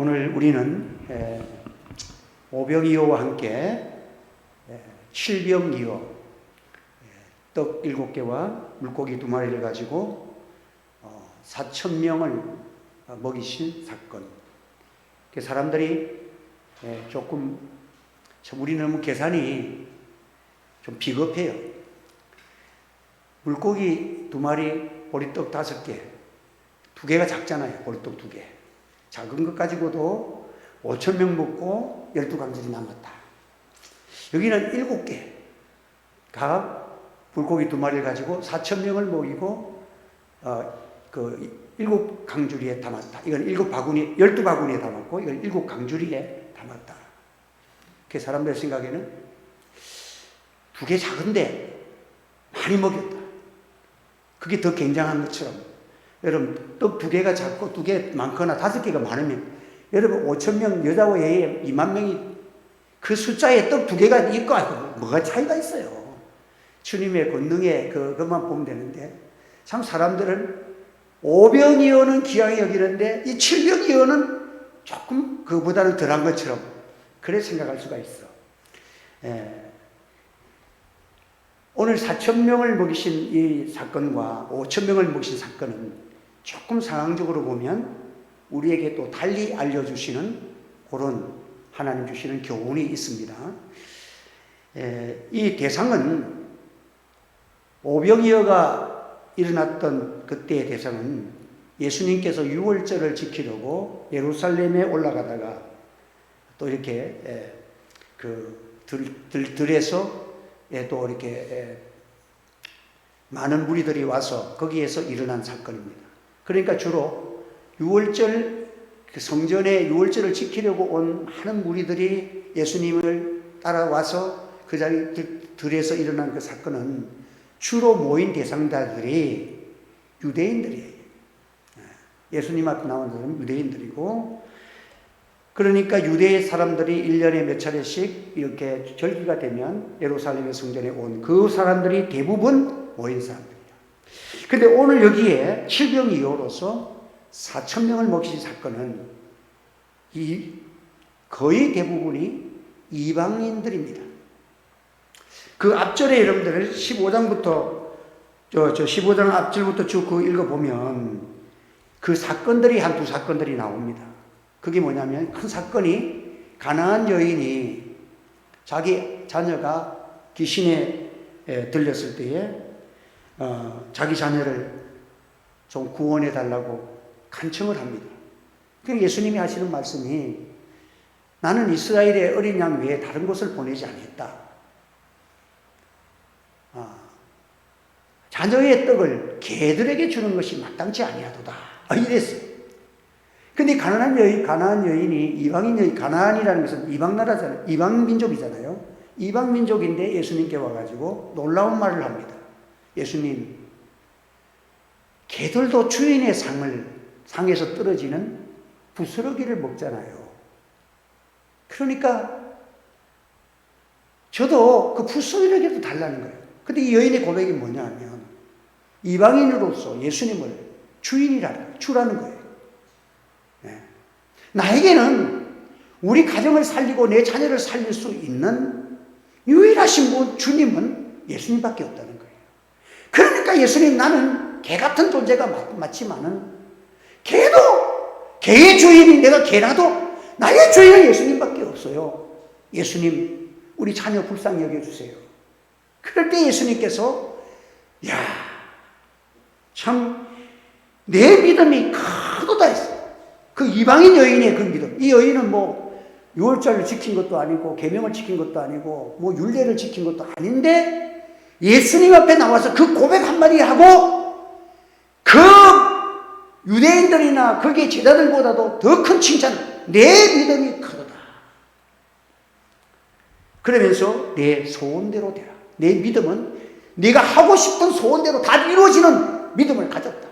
오늘 우리는 오병이어와 함께 칠병이어 떡 7개와 물고기 2마리를 가지고 4,000명을 먹이신 사건. 사람들이 조금 우리는 너무 계산이 좀 비겁해요. 물고기 2마리, 보리떡 5개, 2개가 작잖아요. 보리떡 2개. 작은 것 가지고도 5,000명 먹고 12강줄이 남았다. 여기는 7개가 물고기 2마리를 가지고 4,000명을 먹이고 7강주리에 담았다. 이건 12바구니에 담았고 이건 7강주리에 담았다. 그 사람들 생각에는 2개 작은데 많이 먹였다. 그게 더 굉장한 것처럼. 여러분, 떡 2개가 작고 2개 많거나 5개가 많으면 여러분 5,000명 여자와 여인 20,000명이 그 숫자에 떡 2개가 있고 뭐가 차이가 있어요. 주님의 권능에 그것만 보면 되는데 참 사람들은 오병이어는 귀하게 여기는데 이 칠병이어는 조금 그보다는 덜한 것처럼 그래 생각할 수가 있어. 오늘 4,000명을 먹이신 이 사건과 5,000명을 먹이신 사건은 조금 상황적으로 보면 우리에게 또 달리 알려주시는 그런 하나님 주시는 교훈이 있습니다. 이 대상은 오병이어가 일어났던 그때의 대상은 예수님께서 유월절을 지키려고 예루살렘에 올라가다가 또 이렇게 들에서 또 이렇게 많은 무리들이 와서 거기에서 일어난 사건입니다. 그러니까 주로 유월절 성전에 유월절을 지키려고 온 많은 무리들이 예수님을 따라와서 그 자리 들에서 일어난 그 사건은 주로 모인 대상자들이 유대인들이에요. 예수님 앞에 나온 사람은 유대인들이고, 그러니까 유대 사람들이 1년에 몇 차례씩 이렇게 절기가 되면 예루살렘의 성전에 온 그 사람들이 대부분 모인 사람들이에요. 근데 오늘 여기에 칠병이어로서 4,000명을 먹이신 사건은 거의 대부분이 이방인들입니다. 그 앞절에 여러분들 15장부터 15장 앞절부터 쭉 읽어보면 그 사건들이 한두 사건들이 나옵니다. 그게 뭐냐면 큰 사건이 가나안 여인이 자기 자녀가 귀신에 들렸을 때에 자기 자녀를 좀 구원해 달라고 간청을 합니다. 그러니까 예수님이 하시는 말씀이 나는 이스라엘의 어린 양 외에 다른 곳을 보내지 않았다. 자녀의 떡을 개들에게 주는 것이 마땅치 아니하도다. 이랬어요. 근데 가나안 여인이 이방인 여인, 가나안이라는 것은 이방 나라잖아요. 이방 민족이잖아요. 이방 민족인데 예수님께 와가지고 놀라운 말을 합니다. 예수님, 개들도 주인의 상에서 떨어지는 부스러기를 먹잖아요. 그러니까 저도 그 부스러기라도 달라는 거예요. 근데 이 여인의 고백이 뭐냐 하면 이방인으로서 예수님을 주라는 거예요. 나에게는 우리 가정을 살리고 내 자녀를 살릴 수 있는 유일하신 분 주님은 예수님밖에 없다는 거예요. 그러니까 예수님, 나는 개 같은 존재가 맞지만은 개의 주인이 내가 개라도 나의 주인은 예수님밖에 없어요. 예수님, 우리 자녀 불쌍히 여겨주세요. 그럴 때 예수님께서 참 내 믿음이 크도다 했어요. 그 이방인 여인의 그 믿음. 이 여인은 뭐 유월절을 지킨 것도 아니고 계명을 지킨 것도 아니고 뭐 율례를 지킨 것도 아닌데 예수님 앞에 나와서 그 고백 한마디 하고 그 유대인들이나 거기에 제자들보다도 더 큰 칭찬, 내 믿음이 크도다. 그러면서 내 소원대로 되라. 내 믿음은 네가 하고 싶은 소원대로 다 이루어지는 믿음을 가졌다.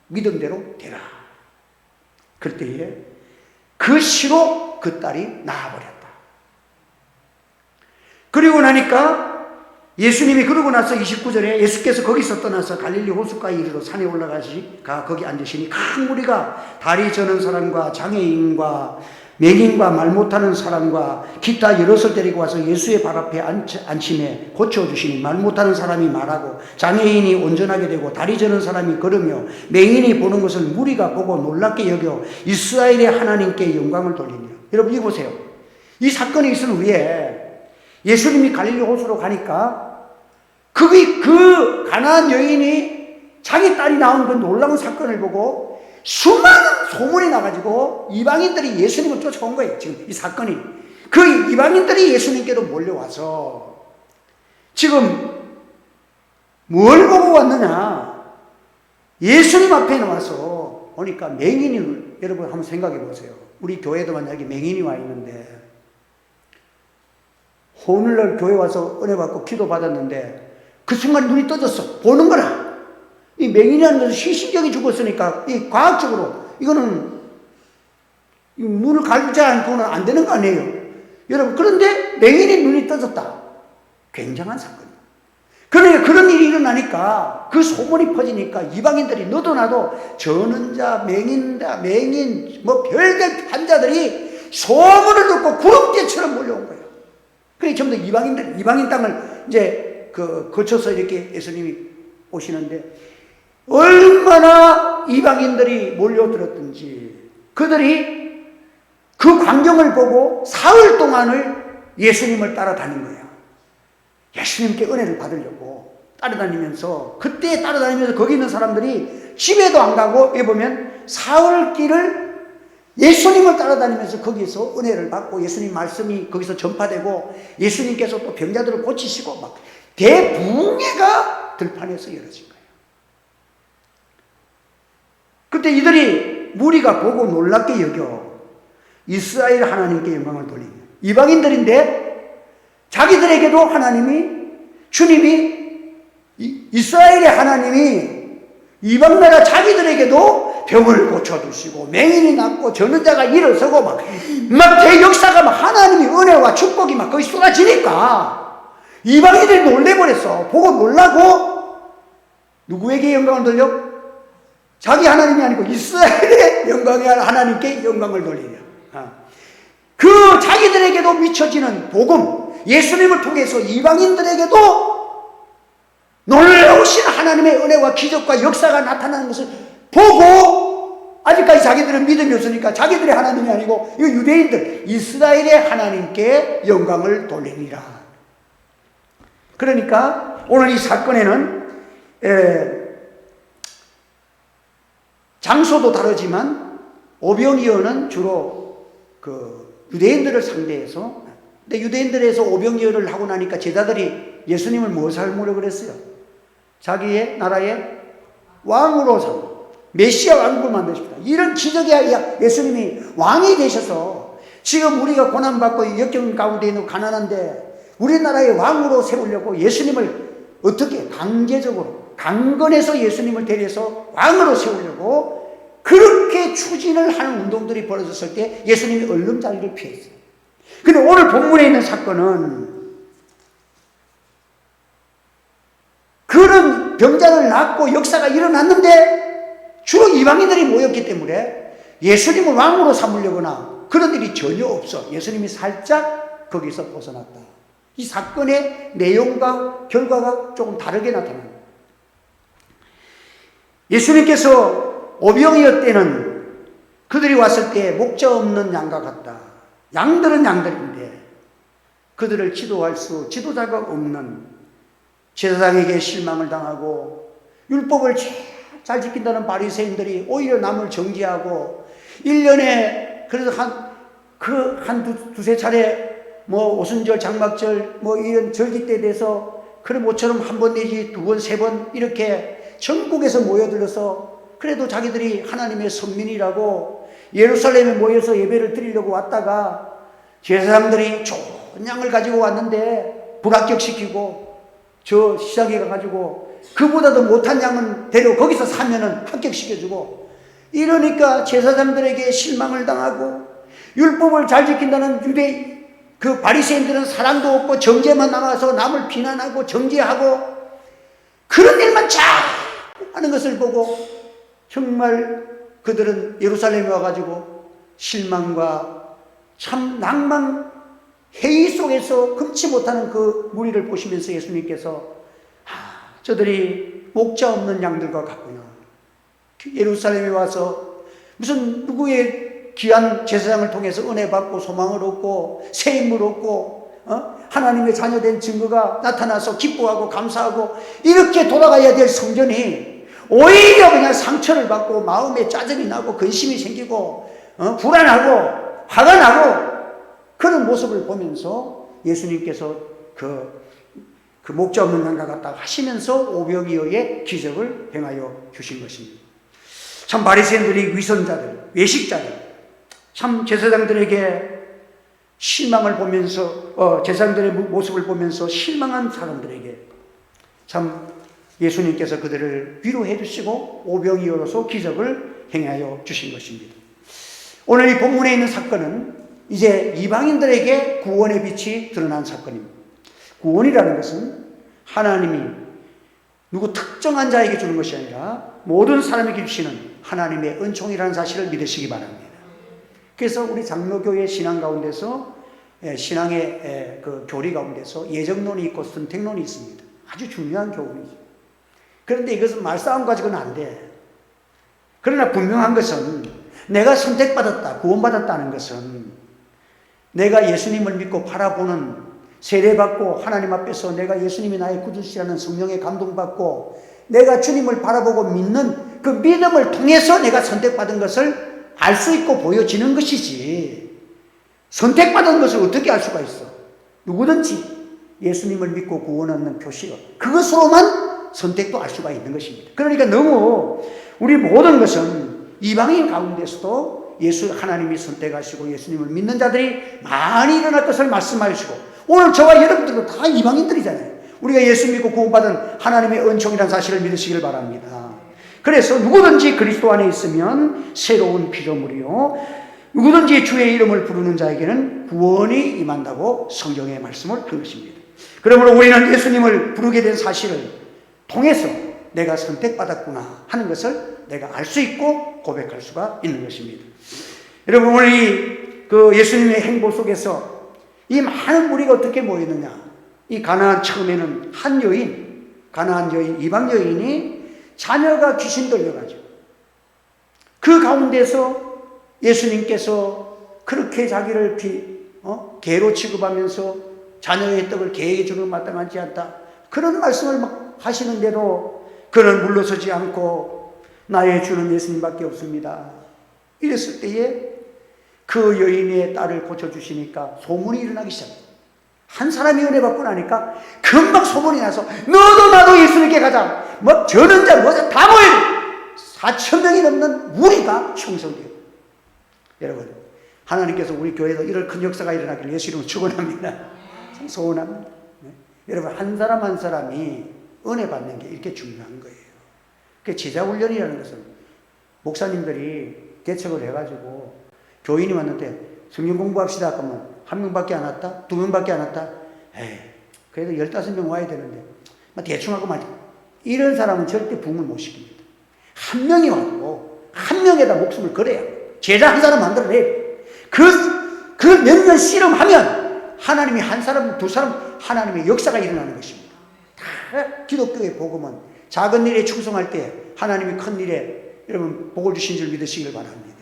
믿음대로 되라. 그때에 그 시로 그 딸이 나아버렸다. 그리고 나니까 예수님이 그러고 나서 29절에 예수께서 거기서 떠나서 갈릴리 호숫가에 이르러 산에 올라가시가 거기 앉으시니 큰 무리가 다리 저는 사람과 장애인과 맹인과 말 못하는 사람과 기타 여럿을 데리고 와서 예수의 발 앞에 앉히매 고쳐주시니 말 못하는 사람이 말하고 장애인이 온전하게 되고 다리 저는 사람이 걸으며 맹인이 보는 것을 무리가 보고 놀랍게 여겨 이스라엘의 하나님께 영광을 돌리니라. 여러분 이거 보세요. 이 사건이 있은 후에 예수님이 갈릴리 호수로 가니까 그 가나안 여인이 자기 딸이 낳은 그 놀라운 사건을 보고 수많은 소문이 나가지고 이방인들이 예수님을 쫓아온 거예요. 지금 이 사건이. 그 이방인들이 예수님께로 몰려와서 지금 뭘 보고 왔느냐. 예수님 앞에 나와서 보니까 맹인이, 여러분 한번 생각해 보세요. 우리 교회도 만약에 맹인이 와 있는데 오늘날 교회 와서 은혜 받고 기도 받았는데 그 순간 눈이 떠졌어. 보는 거라. 이 맹인이라는 것은 시신경이 죽었으니까 이 과학적으로 이거는 눈을 갈지 않고는 안 되는 거 아니에요. 여러분 그런데 맹인의 눈이 떠졌다. 굉장한 사건이에요. 그러니까 그런 일이 일어나니까 그 소문이 퍼지니까 이방인들이 너도 나도 저는자 맹인 뭐 별별 환자들이 소문을 듣고 구름대처럼 몰려온 거예요. 그래 전부 다 이방인 땅을 이제 거쳐서 이렇게 예수님이 오시는데 얼마나 이방인들이 몰려들었든지 그들이 그 광경을 보고 사흘 동안을 예수님을 따라다닌 거예요. 예수님께 은혜를 받으려고 따라다니면서 그때 따라다니면서 거기 있는 사람들이 집에도 안 가고 여기 보면 사흘 길을 예수님을 따라다니면서 거기서 은혜를 받고 예수님 말씀이 거기서 전파되고 예수님께서 또 병자들을 고치시고 막 대붕괴가 들판에서 이루어진 거예요. 그때 이들이 무리가 보고 놀랍게 여겨 이스라엘 하나님께 영광을 돌리며 이방인들인데 자기들에게도 주님이 이스라엘의 하나님이 이방나라 자기들에게도 병을 고쳐주시고 맹인이 낫고 저는 자가 일어서고 막 대역사가 막 하나님이 은혜와 축복이 막 거기 쏟아지니까 이방인들이 놀래버렸어. 보고 놀라고 누구에게 영광을 돌려? 자기 하나님이 아니고 이스라엘의 영광의 하나님께 영광을 돌리냐. 그 자기들에게도 미쳐지는 복음, 예수님을 통해서 이방인들에게도 놀라우신 하나님의 은혜와 기적과 역사가 나타나는 것을 보고 아직까지 자기들은 믿음이 없으니까 자기들의 하나님이 아니고 이 유대인들 이스라엘의 하나님께 영광을 돌리니라. 그러니까 오늘 이 사건에는 장소도 다르지만 오병이어는 주로 그 유대인들을 상대해서, 근데 유대인들에서 오병이어를 하고 나니까 제자들이 예수님을 무엇을 하려고 그랬어요? 자기의 나라의 왕으로 삼고 메시아 왕국을 만드십니다. 이런 기적이야. 예수님이 왕이 되셔서 지금 우리가 고난받고 역경 가운데 있는 가난한데 우리나라의 왕으로 세우려고 예수님을 어떻게 강제적으로 강건해서 예수님을 데려서 왕으로 세우려고 그렇게 추진을 하는 운동들이 벌어졌을 때 예수님이 얼름자리를 피했어요. 근데 오늘 본문에 있는 사건은 그런 병자를 낳고 역사가 일어났는데 주로 이방인들이 모였기 때문에 예수님을 왕으로 삼으려거나 그런 일이 전혀 없어. 예수님이 살짝 거기서 벗어났다. 이 사건의 내용과 결과가 조금 다르게 나타납니다. 예수님께서 오병이어 때는 그들이 왔을 때 목자 없는 양과 같다. 양들은 양들인데 그들을 지도자가 없는 제사장에게 실망을 당하고 율법을 잘 지킨다는 바리새인들이 오히려 남을 정죄하고 1년에 그래서 두세 차례 뭐 오순절, 장막절 뭐 이런 절기 때 돼서 그래 모처럼 한 번 내지 두 번, 세 번 이렇게 전국에서 모여들어서 그래도 자기들이 하나님의 선민이라고 예루살렘에 모여서 예배를 드리려고 왔다가 제사장들이 좋은 양을 가지고 왔는데 불합격시키고 저 시장에 가가지고 그보다도 못한 양은 데려 거기서 사면은 합격시켜주고 이러니까 제사장들에게 실망을 당하고 율법을 잘 지킨다는 그 바리새인들은 사랑도 없고 정죄만 나와서 남을 비난하고 정죄하고 그런 일만 잘 하는 것을 보고 정말 그들은 예루살렘에 와가지고 실망과 참 낭만 회의 속에서 금치 못하는 그 무리를 보시면서 예수님께서 저들이 목자 없는 양들과 같구나. 예루살렘에 와서 무슨 누구의 귀한 제사장을 통해서 은혜 받고 소망을 얻고 새 힘을 얻고 하나님의 자녀된 증거가 나타나서 기뻐하고 감사하고 이렇게 돌아가야 될 성전이 오히려 그냥 상처를 받고 마음에 짜증이 나고 근심이 생기고 불안하고 화가 나고 그런 모습을 보면서 예수님께서 그 목자 없는 양과 같다 하시면서 오병이어의 기적을 행하여 주신 것입니다. 참 바리새인들이 위선자들, 외식자들, 참 제사장들에게 실망을 보면서 제사장들의 모습을 보면서 실망한 사람들에게 참 예수님께서 그들을 위로해 주시고 오병이어로서 기적을 행하여 주신 것입니다. 오늘 이 본문에 있는 사건은 이제 이방인들에게 구원의 빛이 드러난 사건입니다. 구원이라는 것은 하나님이 누구 특정한 자에게 주는 것이 아니라 모든 사람에게 주시는 하나님의 은총이라는 사실을 믿으시기 바랍니다. 그래서 우리 장로교회 신앙 가운데서 신앙의 그 교리 가운데서 예정론이 있고 선택론이 있습니다. 아주 중요한 교훈이죠. 그런데 이것은 말싸움 가지고는 안 돼. 그러나 분명한 것은 내가 선택받았다, 구원받았다는 것은 내가 예수님을 믿고 바라보는 세례받고 하나님 앞에서 내가 예수님이 나의 구주시라는 성령에 감동받고 내가 주님을 바라보고 믿는 그 믿음을 통해서 내가 선택받은 것을 알 수 있고 보여지는 것이지 선택받은 것을 어떻게 알 수가 있어? 누구든지 예수님을 믿고 구원 얻는 표시가 그것으로만 선택도 알 수가 있는 것입니다. 그러니까 너무 우리 모든 것은 이방인 가운데서도 예수 하나님이 선택하시고 예수님을 믿는 자들이 많이 일어날 것을 말씀하시고 오늘 저와 여러분들도 다 이방인들이잖아요. 우리가 예수 믿고 구원받은 하나님의 은총이라는 사실을 믿으시길 바랍니다. 그래서 누구든지 그리스도 안에 있으면 새로운 피조물이요 누구든지 주의 이름을 부르는 자에게는 구원이 임한다고 성경의 말씀을 한 것입니다. 그러므로 우리는 예수님을 부르게 된 사실을 통해서 내가 선택받았구나 하는 것을 내가 알 수 있고 고백할 수가 있는 것입니다. 여러분 오늘 그 예수님의 행보 속에서 이 많은 무리가 어떻게 모였느냐? 이 가나안 처음에는 한 여인, 가나안 여인, 이방 여인이 자녀가 귀신 들려가지고 그 가운데서 예수님께서 그렇게 자기를 개로 취급하면서 자녀의 떡을 개에게 주는 마땅하지 않다. 그런 말씀을 막 하시는데도 그는 물러서지 않고 나의 주는 예수님밖에 없습니다. 이랬을 때에 그 여인의 딸을 고쳐주시니까 소문이 일어나기 시작합니다. 한 사람이 은혜 받고 나니까 금방 소문이 나서 너도 나도 예수님께 가자. 뭐 전원자 뭐자 다 모여 4,000명이 넘는 무리가 형성돼요. 여러분 하나님께서 우리 교회에도 이런 큰 역사가 일어나기를 예수 이름으로 축원합니다. 참 소원합니다. 네? 여러분 한 사람 한 사람이 은혜 받는 게 이렇게 중요한 거예요. 그 제자훈련이라는 것은 목사님들이 개척을 해가지고 교인이 왔는데 성경 공부합시다 그러면 한 명밖에 안 왔다? 두 명밖에 안 왔다? 에이, 그래도 15명 와야 되는데 대충 하고 말이야. 이런 사람은 절대 부흥을 못 시킵니다. 한 명이 와도 한 명에다 목숨을 걸어야 제자 한 사람 만들어내야 그 몇 년 씨름하면 하나님이 한 사람 두 사람 하나님의 역사가 일어나는 것입니다. 다 기독교의 복음은 작은 일에 충성할 때 하나님이 큰 일에 여러분 복을 주신 줄 믿으시길 바랍니다.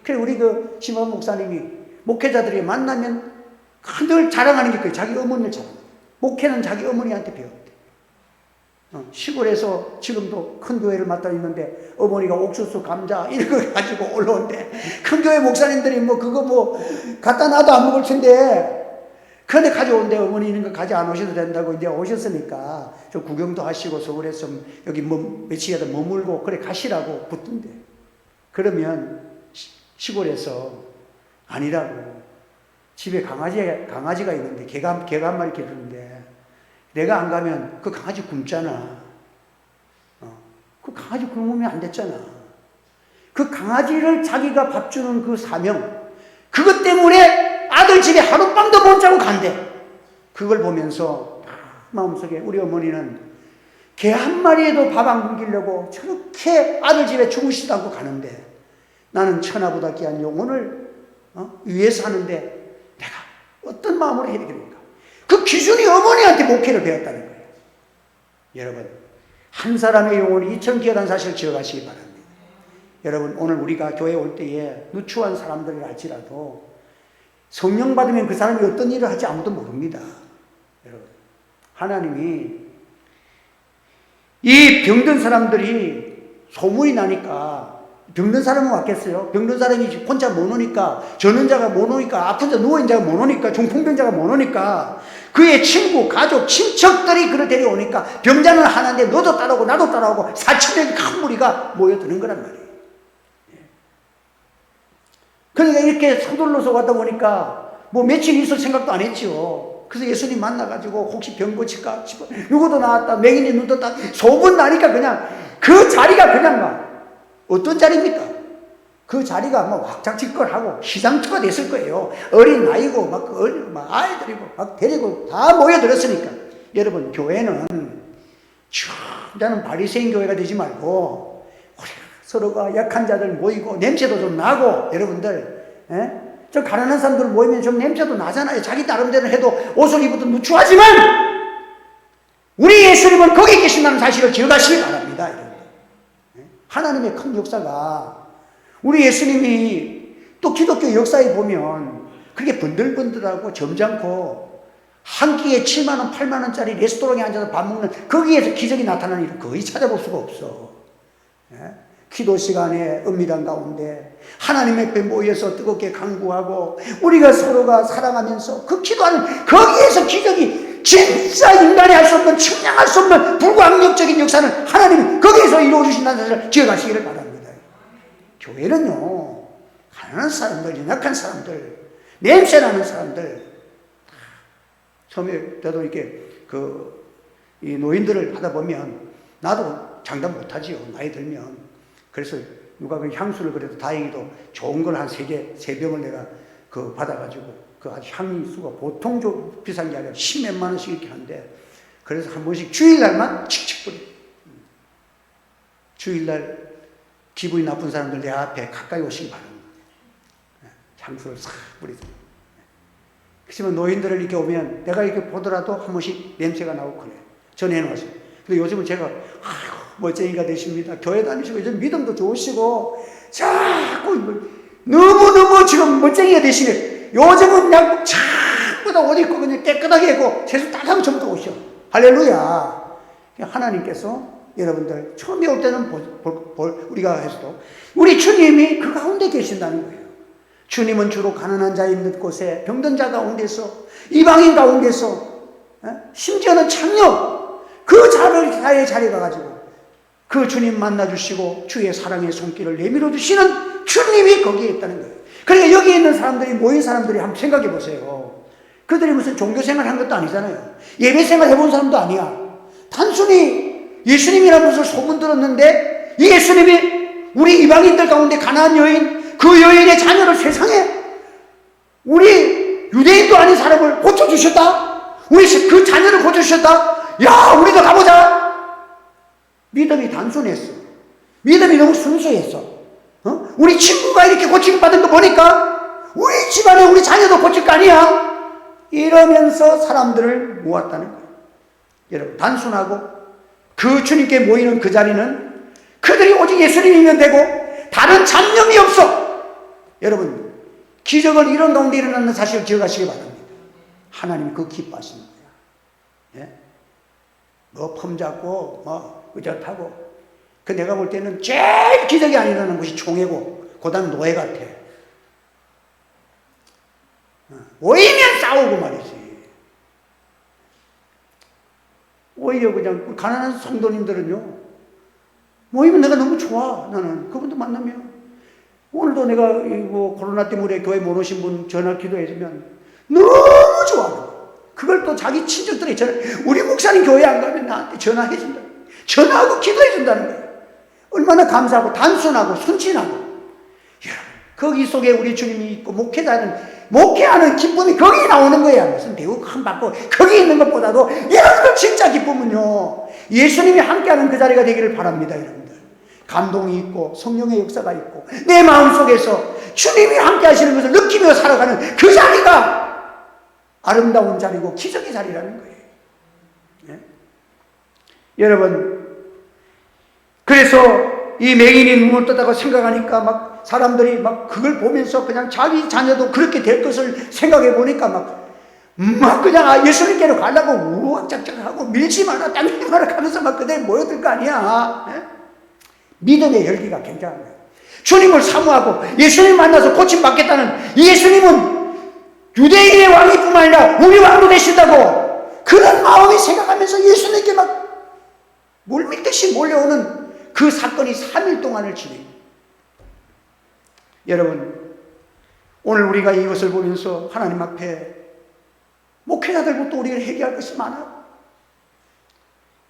그래 우리 그 심한 목사님이 목회자들이 만나면 늘 자랑하는 게 그거예요. 자기 어머니를 자랑해요. 목회는 자기 어머니한테 배웠대. 시골에서 지금도 큰 교회를 맡아 있는데 어머니가 옥수수, 감자 이런 거 가지고 올라온대. 큰 교회 목사님들이 뭐 그거 뭐 갖다 놔도 안 먹을 텐데 그런데 가져온대. 어머니 있는 거 가져 안 오셔도 된다고 이제 오셨으니까 좀 구경도 하시고 서울에서 여기 뭐 며칠이라도 머물고 그래 가시라고 붙던데. 그러면 시골에서 아니라고 집에 강아지가 있는데 개가 한 마리 기르는데 내가 안 가면 그 강아지 굶잖아. 그 강아지 굶으면 안 됐잖아. 그 강아지를 자기가 밥 주는 그 사명 그것 때문에 아들 집에 하룻밤도 못 자고 간대. 그걸 보면서 마음속에 우리 어머니는 개 한 마리에도 밥 안 굶기려고 저렇게 아들 집에 주무시지도 않고 가는데 나는 천하보다 귀한 영혼을 위해서 하는데 내가 어떤 마음으로 해야 되겠는가? 그 기준이 어머니한테 목회를 배웠다는 거예요. 여러분, 한 사람의 영혼이 2,000개라는 사실을 기억하시기 바랍니다. 여러분, 오늘 우리가 교회 올 때에 누추한 사람들을 할지라도 성령 받으면 그 사람이 어떤 일을 할지 아무도 모릅니다. 여러분, 하나님이 이 병든 사람들이 소문이 나니까 병든 사람은 왔겠어요? 병든 사람이 혼자 못 오니까, 전원자가 못 오니까, 아픈 자 누워있는 자가 못 오니까, 중풍병자가 못 오니까, 그의 친구, 가족, 친척들이 그를 데려오니까 병자는 하나인데 너도 따라오고 나도 따라오고 4,000명의 큰 무리가 모여드는 거란 말이에요. 그러니까 이렇게 서둘러서 왔다 보니까 뭐 며칠 있을 생각도 안 했죠. 그래서 예수님 만나가지고 혹시 병 고칠까 싶어. 누구도 나왔다. 맹인이 눈 떴다. 소문 나니까 그냥 그 자리가 그냥 막 어떤 자리입니까? 그 자리가 막 확장직걸하고 시장터가 됐을 거예요. 어린 나이고 막 아이들이고 막 데리고 다 모여들었으니까. 여러분, 교회는 나는 바리새인 교회가 되지 말고 서로가 약한 자들 모이고 냄새도 좀 나고, 여러분들 좀 가난한 사람들 모이면 좀 냄새도 나잖아요. 자기 나름대로 해도 옷을 입어도 누추하지만 우리 예수님은 거기 계신다는 사실을 기억하시기 바랍니다. 여러분들. 하나님의 큰 역사가 우리 예수님이 또 기독교 역사에 보면 그렇게 번들번들하고 점잖고 한 끼에 7만 원, 8만 원짜리 레스토랑에 앉아서 밥 먹는 거기에서 기적이 나타나는 일을 거의 찾아볼 수가 없어. 기도 시간에 은밀한 가운데 하나님 앞에 모여서 뜨겁게 간구하고 우리가 서로가 사랑하면서 그 기도하는 거기에서 기적이, 진짜 인간이 할 수 없는, 측량할 수 없는 불가항력적인 역사는 하나님이 거기에서 이루어주신다는 사실을 기억하시기를 바랍니다. 교회는요, 가난한 사람들, 연약한 사람들, 냄새나는 사람들, 처음에 저도 이렇게 이 노인들을 하다 보면 나도 장담 못하지요. 나이 들면. 그래서 누가 그 향수를 그래도 다행히도 좋은 걸 한 3병을 내가 받아가지고 아주 향수가 보통 좀 비싼 게 아니라 10몇만 원씩 이렇게 하는데, 그래서 한 번씩 주일날만 칙칙 뿌려. 주일날 기분이 나쁜 사람들 내 앞에 가까이 오시기 바랍니다. 향수를 싹 뿌리세요. 그렇지만 노인들을 이렇게 오면 내가 이렇게 보더라도 한 번씩 냄새가 나고 그래요. 전해놓으세요. 근데 요즘은 제가 멋쟁이가 되십니다. 교회 다니시고 요즘 믿음도 좋으시고 자꾸 너무너무 지금 멋쟁이가 되시네. 요즘은 그냥 자꾸 다 옷 입고 그냥 깨끗하게 입고 세수 딱 하면 전부 다 오셔. 할렐루야. 하나님께서 여러분들 처음에 올 때는 우리가 해서도 우리 주님이 그 가운데 계신다는 거예요. 주님은 주로 가난한 자 있는 곳에, 병든 자 가운데서, 이방인 가운데서, 심지어는 창녀 그 자리에 가가지고 그 주님 만나주시고 주의 사랑의 손길을 내밀어 주시는 주님이 거기에 있다는 거예요. 그러니까 여기 있는 사람들이, 모인 사람들이 한번 생각해 보세요. 그들이 무슨 종교생활 한 것도 아니잖아요. 예배생활 해본 사람도 아니야. 단순히 예수님이라는 것을 소문 들었는데 이 예수님이 우리 이방인들 가운데 가난한 여인, 그 여인의 자녀를 세상에 우리 유대인도 아닌 사람을 고쳐주셨다. 우리 그 자녀를 고쳐주셨다. 야, 우리도 가보자. 믿음이 단순했어. 믿음이 너무 순수했어. 우리 친구가 이렇게 고침받은 거 보니까 우리 집안에 우리 자녀도 고칠 거 아니야. 이러면서 사람들을 모았다는 거예요. 여러분, 단순하고 그 주님께 모이는 그 자리는 그들이 오직 예수님이면 되고 다른 잡념이 없어. 여러분, 기적을 이런 가운데 일어나는 사실을 기억하시기 바랍니다. 하나님이 그 기뻐하시는 거야. 예? 뭐 펌잡고 뭐 의젓하고, 그 내가 볼 때는 제일 기적이 안 일어나는 것이 총회고 그 다음 노예 같아. 모이면 싸우고 말이지. 오히려 그냥 가난한 성도님들은요, 모이면 내가 너무 좋아. 나는 그분도 만나면. 오늘도 내가 코로나 때문에 교회 못 오신 분 전화 기도해주면 너무 좋아. 그걸 또 자기 친척들이 우리 목사님 교회 안 가면 나한테 전화해준다. 전화하고 기도해준다는 거예요. 얼마나 감사하고 단순하고 순진하고. 여러분, 거기 속에 우리 주님이 있고 목회자는 목회하는 기쁨이 거기 나오는 거야. 무슨 배우 한 받고 거기 있는 것보다도 여러분들 진짜 기쁨은요, 예수님이 함께하는 그 자리가 되기를 바랍니다. 여러분들 감동이 있고 성령의 역사가 있고 내 마음속에서 주님이 함께 하시는 것을 느끼며 살아가는 그 자리가 아름다운 자리고 기적의 자리라는 거예요. 네? 여러분, 그래서 이 맹인이 눈을 떴다고 생각하니까 막 사람들이 막 그걸 보면서 그냥 자기 자녀도 그렇게 될 것을 생각해 보니까 막 그냥 예수님께로 가려고 우악작작하고 밀지 마라 당기지 마라 하면서 막 그대로 모여들 거 아니야. 네? 믿음의 열기가 굉장한 거예요. 주님을 사모하고 예수님 만나서 고침받겠다는 이 예수님은 유대인의 왕이뿐만 아니라 우리 왕도 되신다고 그런 마음이 생각하면서 예수님께 막 물밀듯이 몰려오는 그 사건이 3일 동안을 진행해요. 여러분, 오늘 우리가 이것을 보면서 하나님 앞에 목회자들부터 우리가 회개할 것이 많아요.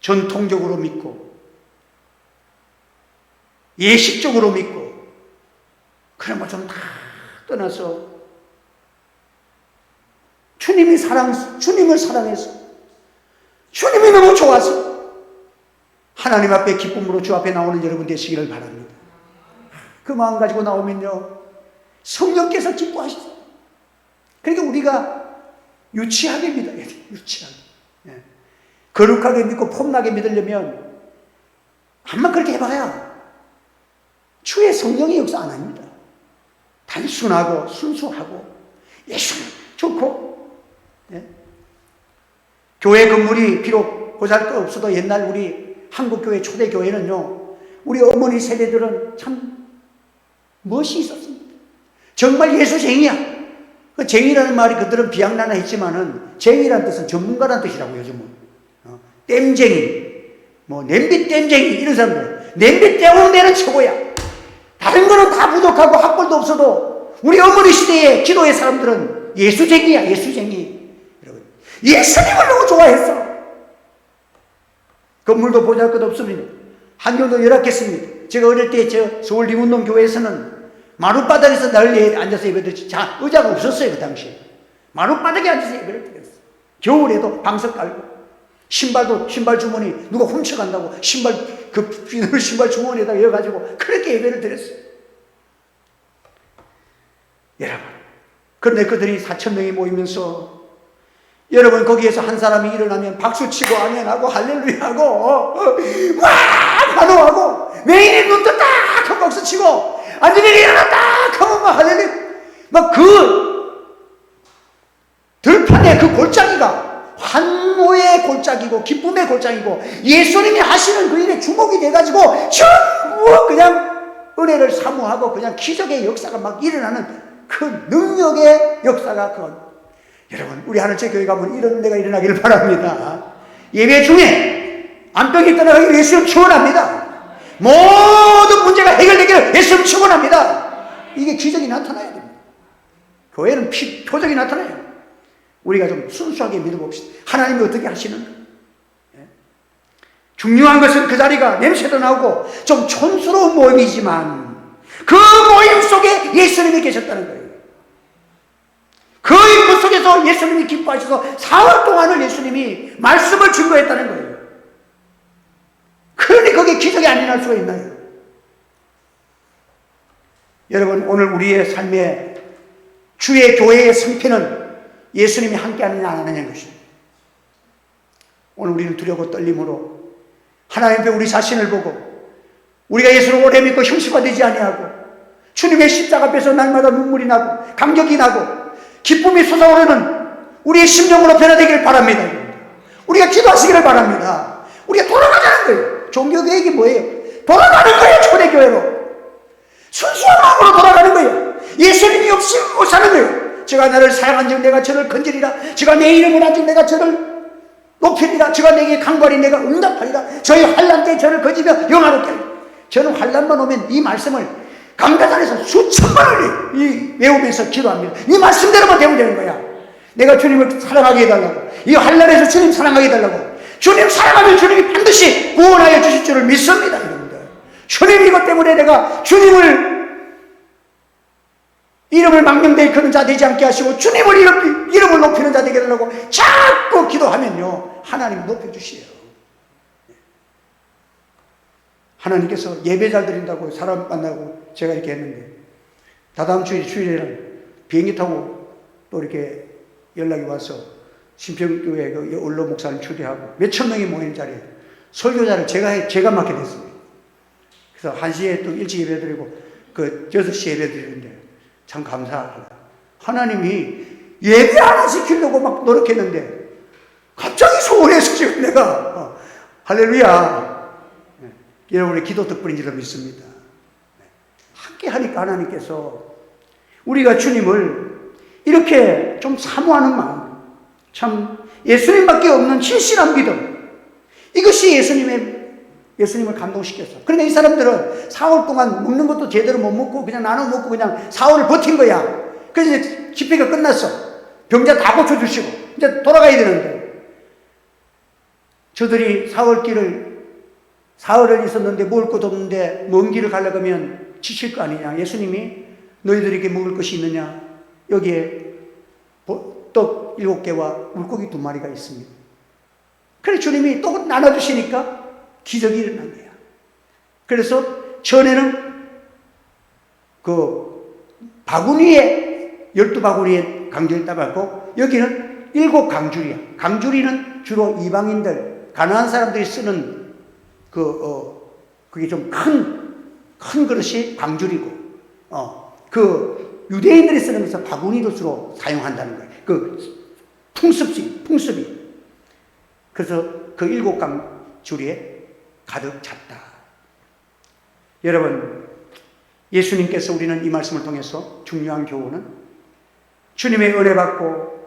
전통적으로 믿고 예식적으로 믿고 그런 거 좀 다 떠나서 주님을 사랑해서 주님이 너무 좋아서 하나님 앞에 기쁨으로 주 앞에 나오는 여러분 되시기를 바랍니다. 그 마음 가지고 나오면요, 성령께서 기뻐하시죠. 그러니까 우리가 유치하게 믿어야 돼요. 유치하게. 예. 거룩하게 믿고 폼나게 믿으려면 한번 그렇게 해봐야 주의 성령이 역사 안 합니다. 단순하고 순수하고 예수님 좋고, 예. 교회 건물이 비록 보잘것없어도 옛날 우리 한국교회 초대교회는요, 우리 어머니 세대들은 참 멋이 있었습니다. 정말 예수쟁이야. 그 쟁이라는 말이 그들은 비양나나 했지만은 쟁이라는 뜻은 전문가라는 뜻이라고 요즘은. 땜쟁이, 뭐 냄비 땜쟁이 이런 사람들. 냄비 떼우는 데는 최고야. 다른 거는 다 부족하고 학벌도 없어도 우리 어머니 시대의 기도의 사람들은 예수쟁이야. 예수쟁이. 여러분, 예수님을 너무 좋아했어. 건물도 보잘것없습니다. 환경도 열악했습니다. 제가 어릴 때 서울 리운동교회에서는 마룻바닥에서 널리 앉아서 예배드렸지. 자, 의자가 없었어요. 그 당시에 마룻바닥에 앉아서 예배를 드렸어요. 겨울에도 방석 깔고 신발도 신발 주머니 누가 훔쳐간다고 신발 그 비늘 신발 주머니에다 이어가지고 그렇게 예배를 드렸어요. 여러분, 그런데 그들이 4,000명이 모이면서 여러분 거기에서 한 사람이 일어나면 박수치고 아멘하고 할렐루야하고 와 환호하고 맹인이 눈 떴다 하고 박수치고 안전히 일어났다 하고 막 할렐루야 막 그 들판의 그 골짜기가 환호의 골짜기고 기쁨의 골짜기고 예수님이 하시는 그 일에 주목이 돼가지고 전부 그냥 은혜를 사모하고 그냥 기적의 역사가 막 일어나는 그 능력의 역사가 그건 여러분, 우리 하늘째 교회 가면 이런 데가 일어나기를 바랍니다. 예배 중에 안병이 떠나가기를 예수님 축원합니다. 모든 문제가 해결되기를 예수님 축원합니다. 이게 기적이 나타나야 됩니다. 교회는 표적이 나타나요. 우리가 좀 순수하게 믿어봅시다. 하나님이 어떻게 하시는가. 중요한 것은 그 자리가 냄새도 나고 좀 촌스러운 모임이지만 그 모임 속에 예수님이 계셨다는 거예요. 그 인물 속에서 예수님이 기뻐하셔서 4월 동안을 예수님이 말씀을 증거했다는 거예요. 그러니 거기에 기적이 안 일어날 수가 있나요? 여러분, 오늘 우리의 삶에 주의 교회의 승패는 예수님이 함께하느냐 안 하느냐는 것입니다. 오늘 우리는 두려고 떨림으로 하나님 앞에 우리 자신을 보고 우리가 예수를 오래 믿고 형식화되지 아니하고 주님의 십자가 앞에서 날마다 눈물이 나고 감격이 나고 기쁨이 솟아오르는 우리의 심령으로 변화되기를 바랍니다. 우리가 기도하시기를 바랍니다. 우리가 돌아가자는 거예요. 종교개혁이 뭐예요? 돌아가는 거예요. 초대교회로 순수한 마음으로 돌아가는 거예요. 예수님이 없이 못 사는 거예요. 제가 나를 사랑한 즉 내가 저를 건지리라. 제가 내 이름을 한 즉 내가 저를 높이리라. 제가 내게 강구하리 내가 응답하리라. 저희 환난 때 저를 거지며 영화롭게 하리라. 저는 환난만 오면 이 말씀을 강가단에서 수천 번을 외우면서 기도합니다. 이 말씀대로만 되면 되는 거야. 내가 주님을 사랑하게 해달라고. 이 환난에서 주님 사랑하게 해달라고. 주님 사랑하면 주님이 반드시 구원하여 주실 줄을 믿습니다. 여러분들, 주님 이것 때문에 내가 주님을 이름을 망령되이 크는 자 되지 않게 하시고 이름을 높이는 자 되게 하려고 자꾸 기도하면요, 하나님 높여주시에요. 하나님께서 예배 잘 드린다고 사람 만나고 제가 이렇게 했는데, 다다음 주일에는 비행기 타고 또 이렇게 연락이 와서 신평교회 그 원로 목사님 초대하고 몇천 명이 모이는 자리에 설교자를 제가 맡게 됐습니다. 그래서 1시에 또 일찍 예배 드리고 그 6시에 예배 드리는데 참 감사하다. 하나님이 예배 하나 지키려고 막 노력했는데 갑자기 소원해서 지금 내가 할렐루야. 여러분의 기도 덕분인 줄 믿습니다. 함께 하니까 하나님께서 우리가 주님을 이렇게 좀 사모하는 마음, 참 예수님밖에 없는 진실한 믿음, 이것이 예수님을 감동시켰어. 그러니까 이 사람들은 4월 동안 먹는 것도 제대로 못 먹고 그냥 나눠 먹고 그냥 4월을 버틴 거야. 그래서 이제 집회가 끝났어. 병자 다 고쳐주시고 이제 돌아가야 되는데, 저들이 4월을 있었는데 먹을 것도 없는데 먼 길을 가려고 하면 지칠 거 아니냐. 예수님이 너희들에게 먹을 것이 있느냐, 여기에 떡 7개와 물고기 2마리가 있습니다. 그래 주님이 떡을 나눠주시니까 기적이 일어난 거야. 그래서 전에는 그 바구니에 12바구니에 강주리 따갖고 여기는 7강주리야. 강주리는 주로 이방인들, 가난한 사람들이 쓰는 그게 좀 큰 그릇이 강주리고, 그 유대인들이 쓰는 것은 바구니로 주로 사용한다는 거예요. 그 풍습이. 그래서 그 7강주리에 가득 찼다. 여러분, 예수님께서 우리는 이 말씀을 통해서 중요한 교훈은, 주님의 은혜 받고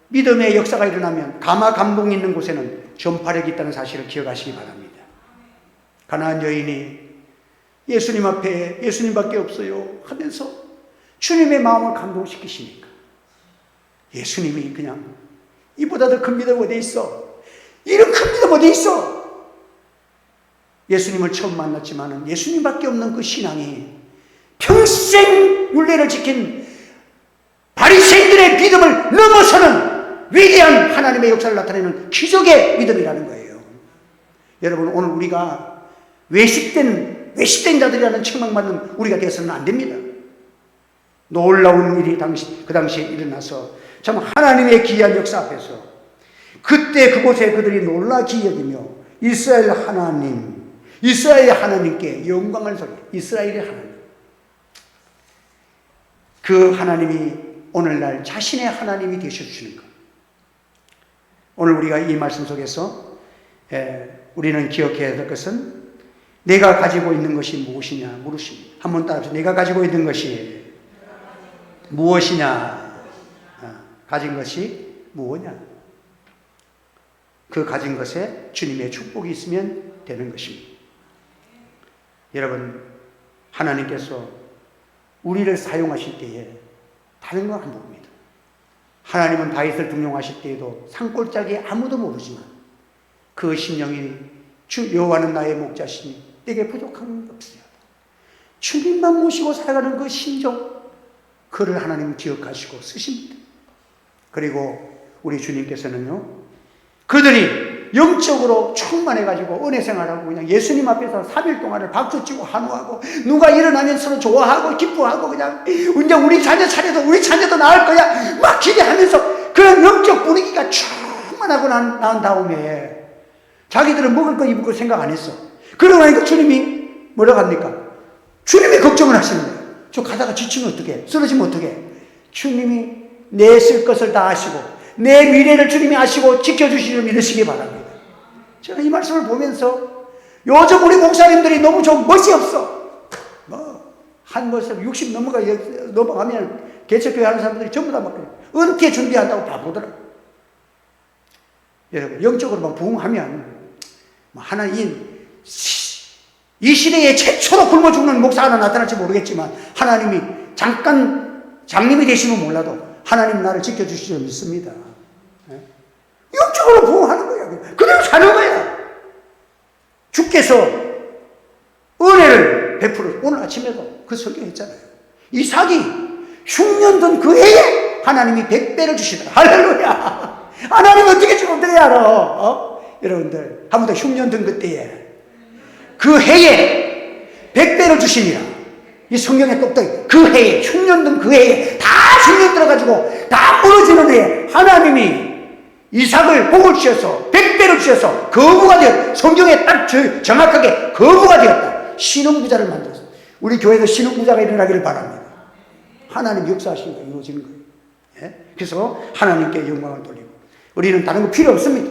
믿음의 역사가 일어나면 가마 감동이 있는 곳에는 전파력이 있다는 사실을 기억하시기 바랍니다. 가난한 여인이 예수님 앞에 예수님밖에 없어요 하면서 주님의 마음을 감동시키시니까, 예수님이 그냥 이보다 더 큰 믿음 어디 있어? 이런 큰 믿음 어디 있어? 예수님을 처음 만났지만은 예수님밖에 없는 그 신앙이 평생 율례를 지킨 바리새인들의 믿음을 넘어서는 위대한 하나님의 역사를 나타내는 기적의 믿음이라는 거예요. 여러분, 오늘 우리가 외식된 자들이라는 책망받는 우리가 되어서는 안 됩니다. 놀라운 일이 그 당시에 일어나서 참 하나님의 기이한 역사 앞에서 그때 그곳에 그들이 놀라 기여기며 이스라엘 하나님께 영광을 돌려, 이스라엘의 하나님, 그 하나님이 오늘날 자신의 하나님이 되셔주시는 것. 오늘 우리가 이 말씀 속에서 우리는 기억해야 될 것은, 내가 가지고 있는 것이 무엇이냐 물으십니다. 한번 따라합시다. 내가 가지고 있는 것이 무엇이냐? 가진 것이 무엇이냐? 그 가진 것에 주님의 축복이 있으면 되는 것입니다. 여러분, 하나님께서 우리를 사용하실 때에 다른 건 안 봅니다. 하나님은 다윗을 등용하실 때에도 산골짜기에 아무도 모르지만 그 심령이 주 여호와는 나의 목자시니 내게 부족한 것 없으리라. 주님만 모시고 살아가는 그 심정, 그를 하나님 기억하시고 쓰십니다. 그리고 우리 주님께서는요, 그들이 영적으로 충만해가지고 은혜 생활하고 그냥 예수님 앞에서 3일 동안을 박수치고 한우하고 누가 일어나면 서로 좋아하고 기뻐하고 그냥 이제 우리 자녀 차례도 우리 자녀도 나을 거야 막 기대하면서 그런 영적 분위기가 충만하고 난 다음에 자기들은 먹을 거 입을 거 생각 안 했어. 그러고 나니까 주님이 뭐라고 합니까? 주님이 걱정을 하시는 거예요. 저 가다가 지치면 어떡해? 쓰러지면 어떡해? 주님이 내 쓸 것을 다 아시고 내 미래를 주님이 아시고 지켜주시려 믿으시기 바랍니다. 제가 이 말씀을 보면서 요즘 우리 목사님들이 너무 좀 멋이 없어. 한 것을 60 넘어가면 개척교회 하는 사람들이 전부 다 막 은퇴 준비한다고 바보더라. 여러분, 영적으로만 부흥하면 하나님, 이 시대에 최초로 굶어 죽는 목사 하나 나타날지 모르겠지만 하나님이 잠깐 장님이 되시면 몰라도 하나님 나를 지켜주시려 믿습니다. 영적으로 부흥하는 거야. 그대로 사는 거야. 주께서 은혜를 베풀어. 오늘 아침에도 그 설교했잖아요. 이삭이 흉년 든 그 해에 하나님이 100배를 주시더라. 할렐루야. 하나님 어떻게 지금 어떻게 알아? 여러분들 한 번 더 흉년 든 그때에 그 해에 100배를 주시니라. 이 성경의 똑딱이 그 해에 흉년 든 그 해에 다 흉년 들어가지고 다 무너지는 해에 하나님이 이삭을 복을 주셔서 100배를 주셔서 거부가 되었다. 성경에 딱 정확하게 거부가 되었다. 신흥부자를 만들었어. 우리 교회도 신흥부자가 일어나기를 바랍니다. 하나님 역사하신 거 이루어지는 거예요. 예? 그래서 하나님께 영광을 돌리고 우리는 다른 거 필요 없습니다.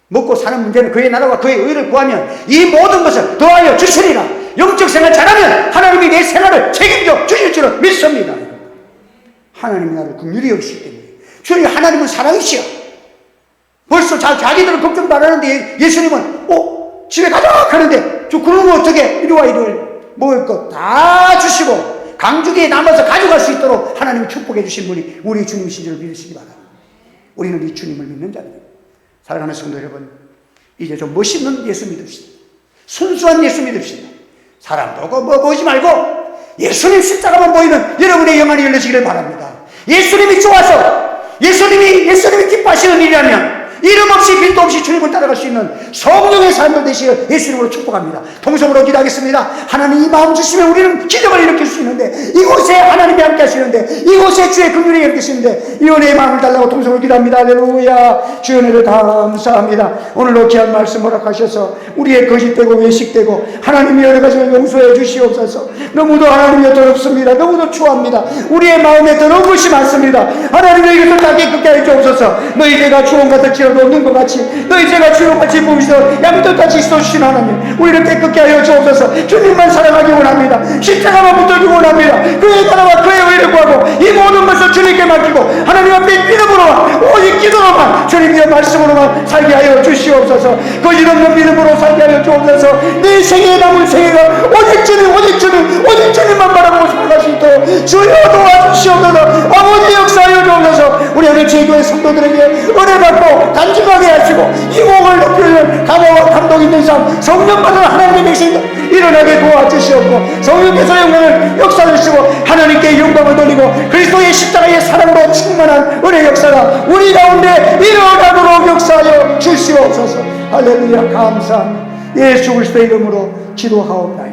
먹고 사는 문제는 그의 나라와 그의 의를 구하면 이 모든 것을 더하여 주시리라. 영적 생활 잘하면 하나님이 내 생활을 책임져 주실 줄을 믿습니다. 하나님이 나를 긍휼히 여기시기 때문에 주님 하나님은 사랑이시여. 벌써 자기들은 걱정도 안 하는데 예수님은 집에 가자 하는데 저 그러면 어떻게 이리 와 먹을 것 다 주시고 강주기에 남아서 가져갈 수 있도록 하나님이 축복해 주신 분이 우리 주님이신 줄 믿으시기 바랍니다. 우리는 이 주님을 믿는 자입니다. 사랑하는 성도 여러분, 이제 좀 멋있는 예수 믿읍시다. 순수한 예수 믿읍시다. 사람 보고 보지 말고 예수님 십자가만 보이는 여러분의 영안이 열려지기를 바랍니다. 예수님이 좋아서 예수님이 기뻐하시는 일이라면 이름 없이 빈도 없이 주님을 따라갈 수 있는 성령의 사람들 되시길 예수님으로 축복합니다. 통성으로 기도하겠습니다. 하나님 이 마음 주시면 우리는 기적을 일으킬 수 있는데 이곳에 하나님이 함께 하시는데 이곳에 주의 긍휼이 함께 하시는데 이 은혜의 마음을 달라고 통성으로 기도합니다. 할렐루야. 주의 은혜를 감사합니다. 오늘도 귀한 말씀 허락하셔서 우리의 거짓되고 외식되고 하나님이 여러 가지를 용서해 주시옵소서. 너무도 하나님이 더럽습니다. 너무도 추합니다. 우리의 마음에 더러운 것이 많습니다. 하나님의 이것을 다 깨끗게 해 주옵소서. 너희 죄가 주홍 같을지라도 없는 것 같이 너희 죄가 주홍같이 보이시도록 양털같이 있어주신 하나님 우리를 깨끗게 하여 주옵소서. 주님만 사랑하기 원합니다. 십자가만 붙들기 원합니다. 그의 나라와 그의 의를 구하고 이 모든 것을 주님께 맡기고 하나님 앞에 믿음으로만 오직 기도로만 주님의 말씀으로만 살게 하여 주시옵소서. 거짓없는 믿음으로 살게 하여 주옵소서. 내 생에 남은 생애가 오직 주님만 바라보고 살아갈 수 있도록 주여 도와주시옵소서. 아버지 역사하여 주옵소서. 우리 오늘 제교회 성도들에게 은혜 받고 단직하게 하시고 이 목을 높이는 감화와 감동 있는 삶 성령받은 하나님의 백성들 일어나게 도와주시옵고 성령께서 영광을 역사하시고 하나님께 영광을 돌리고 그리스도의 십자가의 사랑으로 충만한 은혜 역사가 우리 가운데 일어나도록 역사하여 주시옵소서. 할렐루야. 감사합니다. 예수 그리스도의 이름으로 기도하옵나이다.